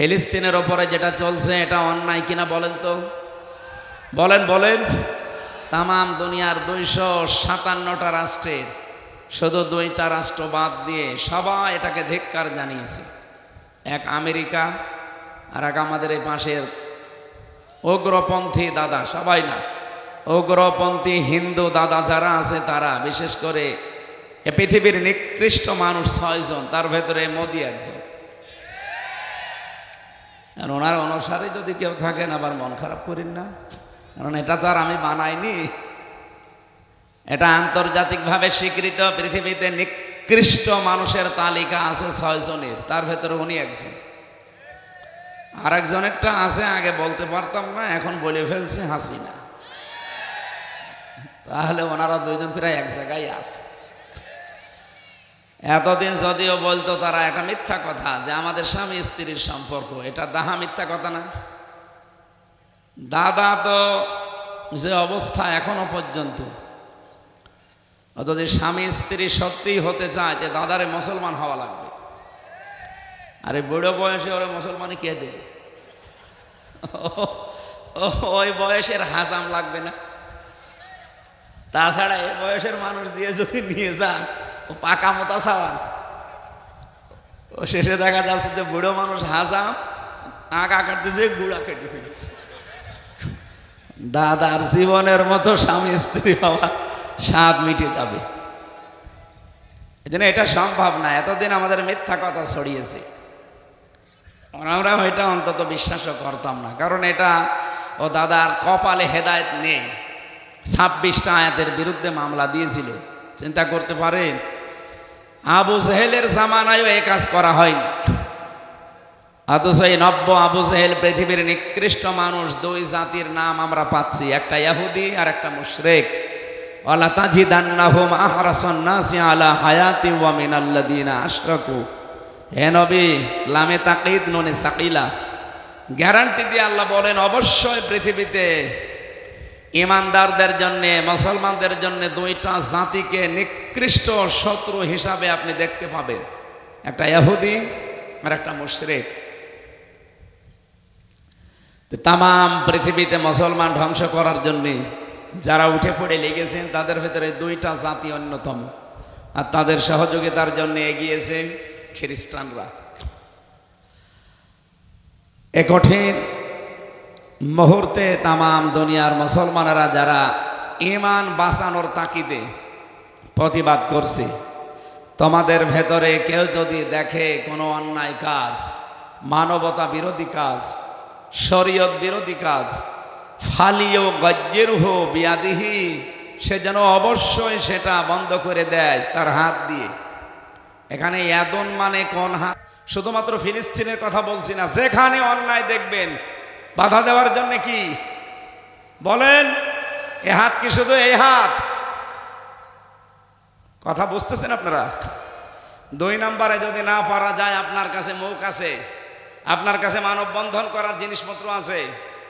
ফিলিস্তিনের ওপরে যেটা চলছে এটা অন্যায় কিনা বলেন তো, বলেন বলেন। তামাম দুনিয়ার 257টা রাষ্ট্রের শুধু 2টা রাষ্ট্র বাদ দিয়ে সবাই এটাকে ধিক্কার জানিয়েছে। এক আমেরিকা, আর এক আমাদের এই পাশের উগ্রপন্থী দাদা, সবাই না, উগ্রপন্থী হিন্দু দাদা যারা আছে তারা, বিশেষ করে এ পৃথিবীর নিকৃষ্ট মানুষ 6 জন, তার ভেতরে মোদি একজন। আর ওনার অনুসারে যদি কেউ থাকেন আবার মন খারাপ করেন না, কারণ এটা তো আর আমি বানাইনি, এটা আন্তর্জাতিকভাবে স্বীকৃত। পৃথিবীতে নিকৃষ্ট মানুষের তালিকা আছে 6 জনের, তার ভেতরে উনি একজন। আর একজনেরটা আছে, আগে বলতে পারতাম না, এখন বলে ফেলছে, হাসিনা। তাহলে ওনারা 2 জন প্রায় এক জায়গায় আছে। এতদিন যদিও বলতো তারা একটা মিথ্যা কথা যে আমাদের স্বামী স্ত্রীর সম্পর্ক, এটা দাহা মিথ্যা কথা না। দাদা তো যে অবস্থা এখনো পর্যন্ত, যদি স্বামী স্ত্রী সত্যিই হতে চায় যে দাদারে মুসলমান হওয়া লাগবে। আরে বুড়ো বয়সে ওরা মুসলমানই কে দেবে? ওই বয়সের হাজাম লাগবে না। তাছাড়া এই বয়সের মানুষ দিয়ে যদি নিয়ে যান, ও পাকা মোতা ছাওয়ান, ও শেষে দেখা যাচ্ছে যে বুড়ো মানুষ হাজাম আগা কাটতেছে, গুড়া কেটে ফেলেছে। দাদার জীবনের মতো স্বামী স্ত্রী হওয়া স্বাদ মিটে যাবে। এই জন্য এটা সম্ভব না। এতদিন আমাদের মিথ্যা কথা ছড়িয়েছে, আমরা এটা অন্তত বিশ্বাসও করতাম না, কারণ এটা ও দাদার কপালে হেদায়েত নেই। 26টা আয়াতের বিরুদ্ধে মামলা দিয়েছিল, চিন্তা করতে পারেন। আবু জেহেলের জামানায়ও এই কাজ করা হয়নি, অথচ এই নব্য আবু জেহেল পৃথিবীর নিকৃষ্ট মানুষ। 2 জাতির নাম আমরা পাচ্ছি, একটা ইহুদি আর একটা মুশরিক। ওয়ালা তাজিদান্নাহুম আহরাসান নাসি আলা হায়াতি ওয়া মিনাল্লাযিনা আশরাকু। হে নবী, লামে তাকিদ নুনে সাকিলা, গ্যারান্টি দিয়ে আল্লাহ বলেন অবশ্যই পৃথিবীতে ইমানদারদের জন্য, মুসলমানদের জন্য 2টা জাতিকে নিকৃষ্ট শত্রু হিসাবে আপনি দেখতে পাবেন, একটা ইহুদি আর একটা মুশরিক। তামাম পৃথিবীতে মুসলমান ধ্বংস করার জন্য যারা উঠে পড়ে লেগেছেন, তাদের ভেতরে 2টা জাতি অন্যতম, আর তাদের সহযোগিতার জন্য এগিয়েছে খ্রিস্টানরা। এ কঠিন মুহূর্তে তামাম দুনিয়ার মুসলমানেরা যারা ঈমান বাঁচানোর তাকিদে প্রতিবাদ করছে, তোমাদের ভেতরে কেউ যদি দেখে কোনো অন্যায় কাজ, মানবতা বিরোধী কাজ, শরীয়ত বিরোধী কাজ, ফালিও গজ্জেরুহু বিয়াদিহি, সে যেন অবশ্যই সেটা বন্ধ করে দেয় তার হাত দিয়ে। এখানে ইয়াদুন মানে কোন হাত? শুধুমাত্র ফিলিস্তিনের কথা বলছি না, যেখানে অন্যায় দেখবেন বাধা দেওয়ার জন্য কি বলেন? এ হাত কি শুধু এই হাত? কথা বুঝতেছেন আপনারা? 2 নম্বরে যদি না পারা যায়, আপনার কাছে মুখ আছে, আপনার কাছে মানববন্ধন করার জিনিসপত্র আছে,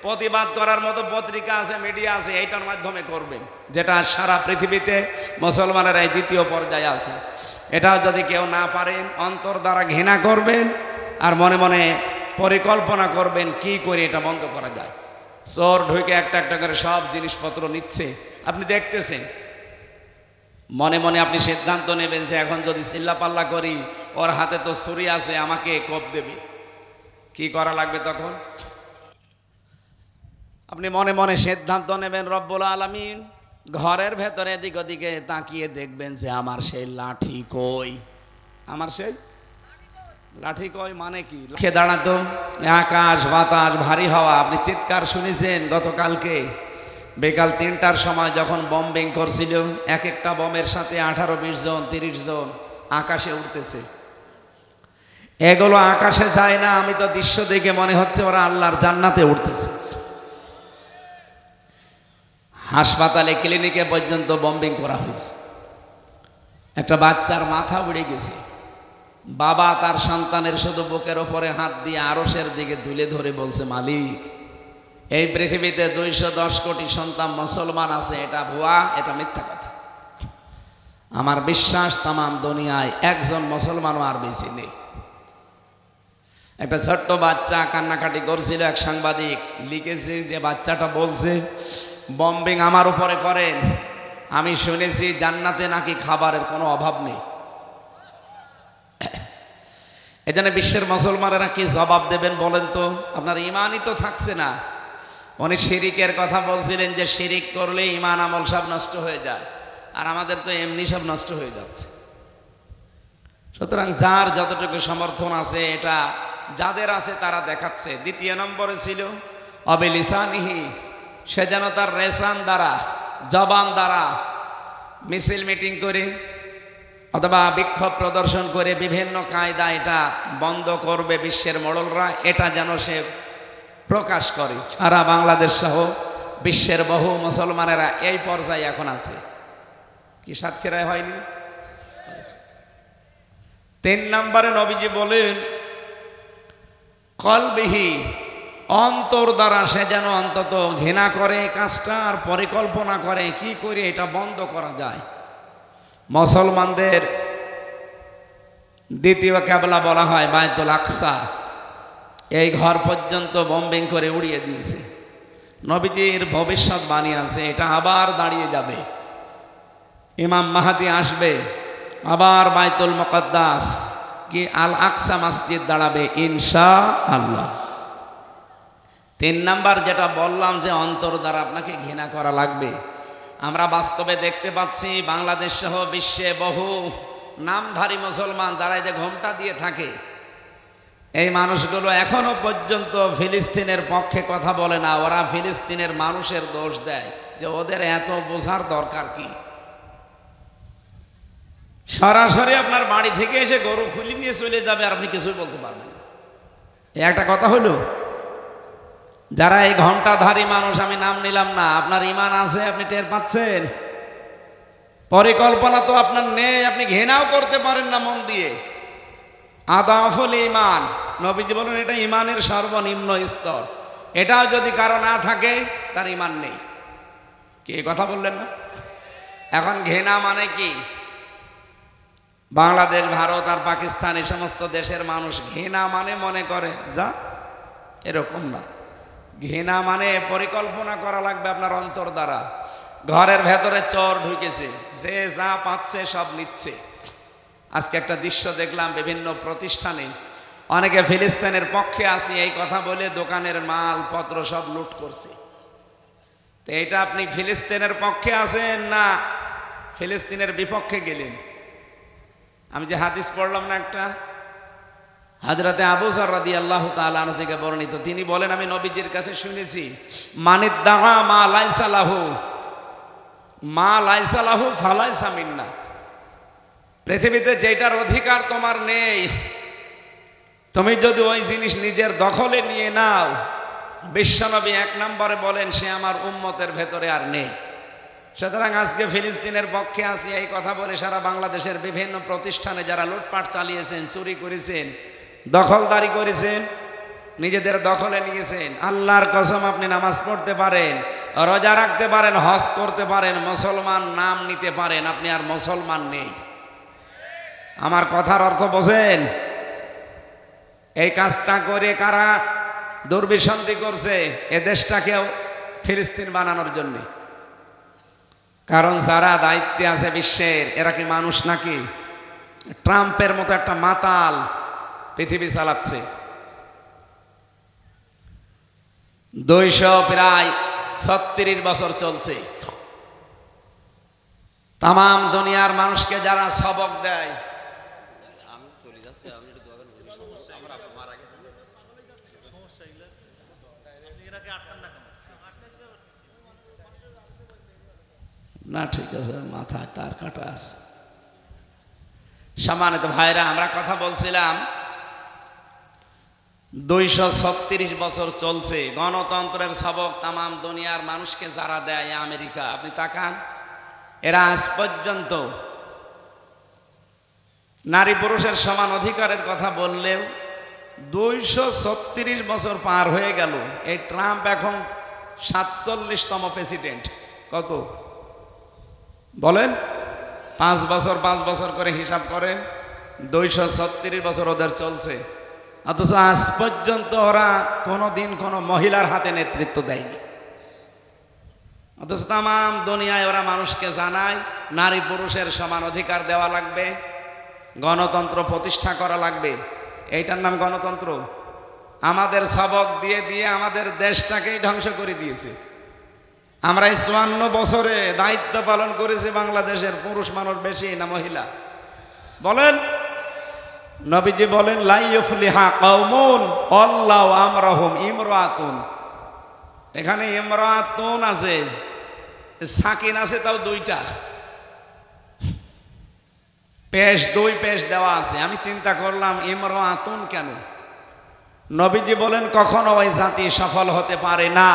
প্রতিবাদ করার মতো পত্রিকা আছে, মিডিয়া আছে, এইটার মাধ্যমে করবেন, যেটা সারা পৃথিবীতে মুসলমানের এই 2য় পর্যায়ে আছে। এটাও যদি কেউ না পারেন, অন্তর দ্বারা ঘৃণা করবেন আর মনে মনে পরিকল্পনা করবেন কি করে এটা বন্ধ করা যায়। চোর ঢুকে একটা একটা করে সব জিনিসপত্র নিচ্ছে, আপনি দেখতেছেন। মনে মনে আপনি সিদ্ধান্ত নেবেন যে এখন যদি চিল্লাপাল্লা করি, ওর হাতে তো ছুরি আছে, আমাকে কোপ দেবে। কি করা লাগবে তখন? আপনি মনে মনে সিদ্ধান্ত নেবেন, রব্বুল আলামিন, ঘরের ভেতরে এদিক ওদিকে তাকিয়ে দেখবেন যে আমার সেই লাঠি কই, আমার সেই লাঠি কই। মানে কি? খেয়ে দাঁড়াতো, আকাশ বাতাস ভারী হওয়া। আপনি চিৎকার শুনেছেন গতকালকে বিকাল 3টার সময় যখন বম্বিং করছিল, এক একটা বমের সাথে 18-20 জন 30 জন আকাশে উঠতেছে। এগুলো আকাশে যায় না, আমি তো দৃশ্য দেখে মনে হচ্ছে ওরা আল্লাহর জান্নাতে উঠতেছে। হাসপাতালে, ক্লিনিকে পর্যন্ত বম্বিং করা হয়েছে। একটা বাচ্চার মাথা উড়ে গেছে। বাবা তার সন্তানের শুধু বুকের ওপরে হাত দিয়ে আরশের দিকে তুলে ধরে বলছে, মালিক, এই পৃথিবীতে 210 কোটি সন্তান মুসলমান আছে, এটা ভুয়া, এটা মিথ্যা কথা। আমার বিশ্বাস তামাম দুনিয়ায় একজন মুসলমানও আর বেশি নেই। একটা ছোট্ট বাচ্চা কান্নাকাটি করছিল, এক সাংবাদিক লিখেছে যে বাচ্চাটা বলছে বম্বিং আমার উপরে করেন, আমি শুনেছি জান্নাতে নাকি খাবারের কোনো অভাব নেই। এজন্য বিশ্বের মুসলমানেরা কি জবাব দেবেন বলেন তো? আপনার ইমানই তো থাকছে না। উনি শিরিকের কথা বলছিলেন যে শিরিক করলে ইমান আমল সব নষ্ট হয়ে যায়, আর আমাদের তো এমনি সব নষ্ট হয়ে যাচ্ছে। সুতরাং যার যতটুকু সমর্থন আছে, এটা যাদের আছে তারা দেখাচ্ছে। দ্বিতীয় নম্বরে ছিল অবিলিসানিহি, সে যেন তার রেসান দ্বারা, জবান দ্বারা মিছিল মিটিং করে অথবা বিক্ষোভ প্রদর্শন করে বিভিন্ন কায়দা এটা বন্ধ করবে বিশ্বের মোড়লরা, এটা যেন সে প্রকাশ করে। সারা বাংলাদেশ সহ বিশ্বের বহু মুসলমানেরা এই পর্যায়ে এখন আছে। কি সাতক্ষীরায় হয়নি? 3 নম্বরে নবীজি বলেন কলবিহি, অন্তর দ্বারা সে যেন অন্তত ঘৃণা করে কাজটা, আর পরিকল্পনা করে কি করে এটা বন্ধ করা যায়। মুসলমানদের দ্বিতীয় কেবলা বলা হয় বায়তুল আকসা, এই ঘর পর্যন্ত বম্বিং করে উড়িয়ে দিয়েছে। নবীজির ভবিষ্যৎবাণী আছে, এটা আবার দাঁড়িয়ে যাবে। ইমাম মাহাদি আসবে, আবার বাইতুল মুকদ্দাস কি আল আকসা মসজিদ দাঁড়াবে ইনশাআল্লাহ। 3 নাম্বার যেটা বললাম যে অন্তর দ্বারা আপনাকে ঘৃণা করা লাগবে। আমরা বাস্তবে দেখতে পাচ্ছি বাংলাদেশ সহ বিশ্বে বহু নামধারী মুসলমান যারা এই যে ঘোমটা দিয়ে থাকে, এই মানুষগুলো এখনো পর্যন্ত ফিলিস্তিনের পক্ষে কথা বলে না। ওরা ফিলিস্তিনের মানুষের দোষ দেয় যে ওদের এত বোঝার দরকার কি। সরাসরি আপনার বাড়ি থেকে এসে গরু খুলি নিয়ে চলে যাবে আর আপনি কিছুই বলতে পারবেন না। এই একটা কথা হলো। যারা এই ঘণ্টাধারী মানুষ, আমি নাম নিলাম না, আপনার ইমান আছে, আপনি টের পাচ্ছেন? পরিকল্পনা তো আপনার নেই, আপনি ঘৃণাও করতে পারেন না মন দিয়ে। আদাফুল ইমান, নবীজি বলেন এটা ইমানের সর্বনিম্ন স্তর। এটাও যদি কারো না থাকে তার ইমান নেই। কি কথা বললেন না? এখন ঘৃণা মানে কি? বাংলাদেশ, ভারত আর পাকিস্তান এই সমস্ত দেশের মানুষ ঘৃণা মানে মনে করে যা, এরকম না। ঘৃণা মানে পরিকল্পনা করা লাগবে আপনার অন্তর দ্বারা। ঘরের ভেতরে চোর ঢুকেছে, যে যা পাচ্ছে সব নিচ্ছে। আজকে একটা দৃশ্য দেখলাম বিভিন্ন প্রতিষ্ঠানে, অনেকে ফিলিস্তিনের পক্ষে আছি এই কথা বলে দোকানের মালপত্র সব লুট করছে। তো এটা আপনি ফিলিস্তিনের পক্ষে আছেন না ফিলিস্তিনের বিপক্ষে গেলেন? আমি যে হাদিস পড়লাম না একটা, হযরতে আবু যর রাদিয়াল্লাহু তাআলা আনহু থেকে বর্ণিত, তিনি বলেন আমি নবীজির কাছে শুনেছি মানিদ্দাআ মা লাইসা লাহু ফালাইসা মিন্না, পৃথিবীতে যেটার অধিকার তোমার নেই, তুমি যদি ওই জিনিস নিজের দখলে নিয়ে নাও, বিশ্বনবী 1 নম্বরে বলেন সে আমার উম্মতের ভেতরে আর নেই। সুতরাং আজকে ফিলিস্তিনের পক্ষে আছি এই কথা বলে সারা বাংলাদেশের বিভিন্ন প্রতিষ্ঠানে যারা লুটপাট চালিয়েছেন, চুরি করেছেন, দখলদারি করেছেন, নিজেদের দখলে নিয়েছেন, আল্লাহর কসম আপনি নামাজ পড়তে পারেন, রোজা রাখতে পারেন, হজ করতে পারেন, মুসলমান নাম নিতে পারেন, আপনি আর মুসলমান নেই। আমার কথার অর্থ বোঝেন? এই কাজটা করে কারা দুর্বিসন্ধি করছে? এ দেশটাকেও ফিলিস্তিন বানানোর জন্য। কারণ যারা দায়িত্বে আছে বিশ্বের, এরা কি মানুষ নাকি? ট্রাম্পের মতো একটা মাতাল পৃথিবী চালাচ্ছে। 236 বছর চলছে। তামাম দুনিয়ার মানুষকে যারা সবক দেয়, না ঠিক আছে, মাথায় তার কাটা আছে। সম্মানিত ভাইরা, আমরা কথা বলছিলাম 236 বছর চলছে গণতন্ত্রের সবক তামাম দুনিয়ার মানুষকে যারা দেয় আমেরিকা। আপনি তাকান, এরা আজ পর্যন্ত নারী পুরুষের সমান অধিকারের কথা বললেও 236 বছর পার হয়ে গেল। এই ট্রাম্প এখন 47তম প্রেসিডেন্ট। কত বলেন? 5 বছর 5 বছর করে হিসাব করেন, 236 বছর ওদের চলছে। অথচ আজ পর্যন্ত ওরা কোনোদিন কোনো মহিলার হাতে নেতৃত্ব দেয়নি। অথচ তাম দুনিয়ায় ওরা মানুষকে জানায় নারী পুরুষের সমান অধিকার দেওয়া লাগবে, গণতন্ত্র প্রতিষ্ঠা করা লাগবে। এইটার নাম গণতন্ত্র? আমাদের সবক দিয়ে দিয়ে আমাদের দেশটাকেই ধ্বংস করে দিয়েছে। আমরা এই ৫৪ বছরে দায়িত্ব পালন করেছি, বাংলাদেশের পুরুষ মানুষ বেশি না মহিলা? বলেন। নবীজি বলেন লা ইউফলিহা কওমুন আল্লাহু আমরাহুম ইমরাতুন। এখানে ইমরাতুন আছে, সাকিন আছে, তাও দুইটা, পেশ দুই পেশ দেওয়া আছে। আমি চিন্তা করলাম ইমরাতুন কেন? নবীজি বলেন কখনো ওই জাতি সফল হতে পারে না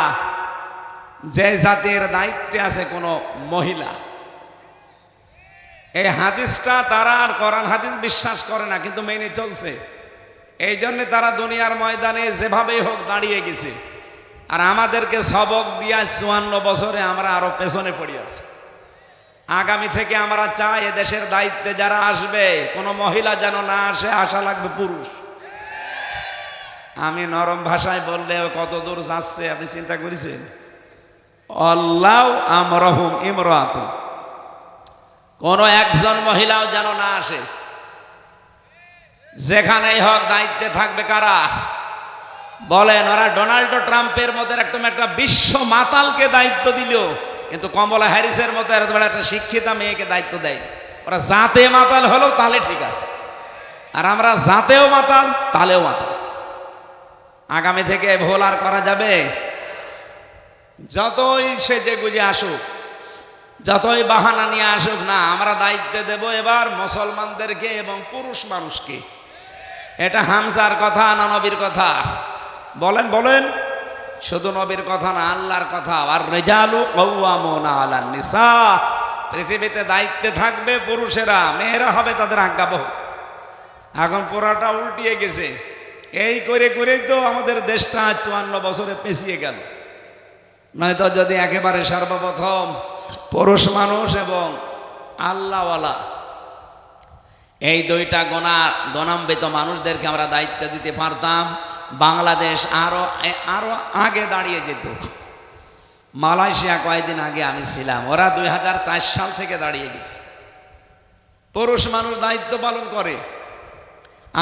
যে জাতির দায়িত্বে আছে কোনো মহিলা। এই হাদিসটা তারা আর কোরআন হাদিস বিশ্বাস করে না, কিন্তু মেনে চলছে। এই জন্য তারা দুনিয়ার ময়দানে যেভাবেই হোক দাঁড়িয়ে গেছে। আর আমাদেরকে সবক দিয়া ৫৪ বছরে আমরা আরো পেছনে পড়ে আছি। আগামী থেকে আমরা চাই এদেশের দায়িত্বে যারা আসবে কোনো মহিলা যেন না আসে, আসা লাগবে পুরুষ। আমি নরম ভাষায় বললে কত দূর যাচ্ছে আপনি চিন্তা করেছেন? আল্লাহু আমরাহুম ইমরাতুন, কোন একজন মহিলাও যেন না আসে। যেখানেই হোক দায়িত্বে থাকবে কারা? বলেন। ওরা ডোনাল্ড ট্রাম্পের মতো একটা বিশ্ব মাতালকে দায়িত্ব দিল, কিন্তু কমলা হ্যারিসের মতো একটা শিক্ষিতা মেয়েকে দায়িত্ব দেয়। ওরা জাতে মাতাল হলো তাহলে ঠিক আছে, আর আমরা জাতেও মাতাল তাহলেও মাতাল। আগামী থেকে ভুল আর করা যাবে? যতই সেজে গুজে আসুক, যতই বাহানা নিয়ে আসুক না, আমরা দায়িত্ব দেব এবার মুসলমানদেরকে এবং পুরুষ মানুষকে। এটা হামজার কথা না নবীর কথা? বলেন বলেন। শুধু নবীর কথা না, আল্লাহর কথা। আর রিজালু কাওয়ামুনা আলান নিসা, পৃথিবীতে দায়িত্বে থাকবে পুরুষেরা, মেয়েরা হবে তাদের আজ্ঞাবহ। এখন পুরাটা উল্টিয়ে গেছে। এই করে করেই তো আমাদের দেশটা ৫৪ বছরে পেছিয়ে গেল। নয়তো যদি একেবারে সর্বপ্রথম পুরুষ মানুষ এবং আল্লাহওয়ালা এই দুইটা গণান্বিত মানুষদেরকে আমরা দায়িত্ব দিতে পারতাম, বাংলাদেশ আরো আগে দাঁড়িয়ে যেত। মালয়েশিয়া কয়েকদিন আগে আমি ছিলাম, ওরা ২০০৪ সাল থেকে দাঁড়িয়ে গেছে। পুরুষ মানুষ দায়িত্ব পালন করে।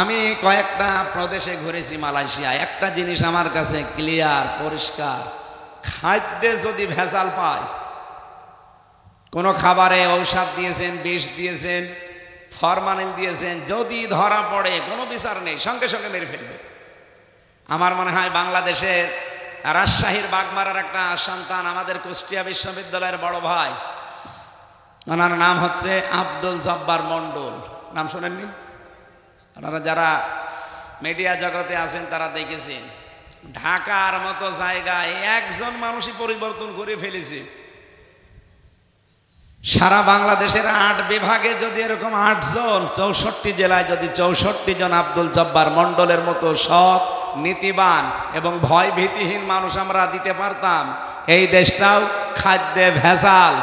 আমি কয়েকটা প্রদেশে ঘুরেছি মালয়েশিয়া। একটা জিনিস আমার কাছে ক্লিয়ার, পরিষ্কার, খাদ্যে যদি ভেজাল পায়, কোনো খাবারে ঔষধ দিয়েছেন, বিষ দিয়েছেন, ফরমালিন দিয়েছেন, যদি ধরা পড়ে কোনো বিচার নেই, সঙ্গে সঙ্গে মেরে ফেলবে। আমার মনে হয় বাংলাদেশের রাজশাহীর বাগমারার একটা সন্তান, আমাদের কুষ্টিয়া বিশ্ববিদ্যালয়ের বড় ভাই, ওনার নাম হচ্ছে আব্দুল জব্বার মণ্ডল। নাম শোনেননি? আপনারা যারা মিডিয়া জগতে আছেন তারা দেখেছেন। ঢাকার মতো জায়গায় একজন মানুষই পরিবর্তন করে ফেলেছে। সারা বাংলাদেশের ৮ বিভাগে যদি এরকম ৮ জন, ৬৪ জেলায় যদি ৬৪ জন আব্দুল জব্বার মণ্ডলের মতো সৎ, নীতিবান এবং ভয় ভীতিহীন মানুষ আমরা দিতে পারতাম, এই দেশটাও খাদ্যে ভেজাল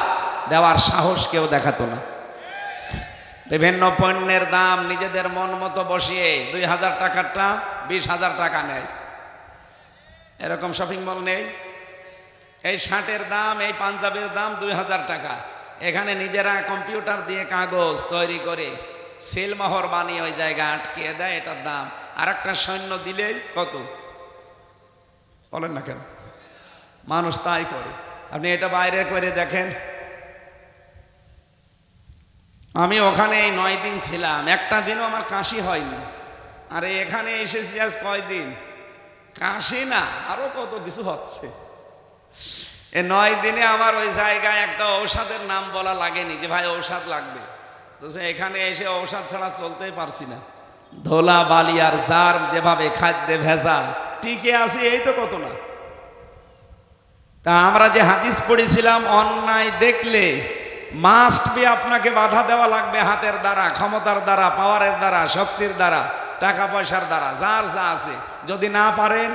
দেওয়ার সাহস কেউ দেখাতো না। বিভিন্ন পণ্যের দাম নিজেদের মন মতো বসিয়ে ২০০০ টাকারটা ২০,০০০ টাকা নেয়। এরকম শপিং মল নেই? এই শার্টের দাম, এই পাঞ্জাবের দাম ২০০০ টাকা। এখানে নিজেরা কম্পিউটার দিয়ে কাগজ তৈরি করে সিলমোহর বানিয়ে ওই জায়গায় আটকিয়ে দেয়, এটার দাম। আর একটা সৈন্য দিলেই কত? বলেন না কেন? মানুষ তাই করে। আপনি এটা বাইরে করে দেখেন। আমি ওখানে এই ৯ দিন ছিলাম, একটা দিনও আমার কাশি হয়নি। আর এখানে এসেছি আজ কয়দিন, কাশি না আরো কত কিছু হচ্ছে। এই ৯ দিনে আমার ওই জায়গায় একটা ঔষধের নাম বলা লাগেনি যে ভাই ঔষধ লাগবে। তো এখানে এসে ঔষধ ছাড়া চলতেই পারছি না। ধোলা বালি আর জার যেভাবে খাদ্যে ভেজাল, টিকে আছি এই তো কত না। তা আমরা যে হাদিস পড়েছিলাম, অন্যায় দেখলে মাস্ট বি আপনাকে বাধা দেওয়া লাগবে, হাতের দ্বারা, ক্ষমতার দ্বারা, পাওয়ারের দ্বারা, শক্তির দ্বারা, টাকা পয়সার দ্বারা, যার যা আছে। যদি না পারেন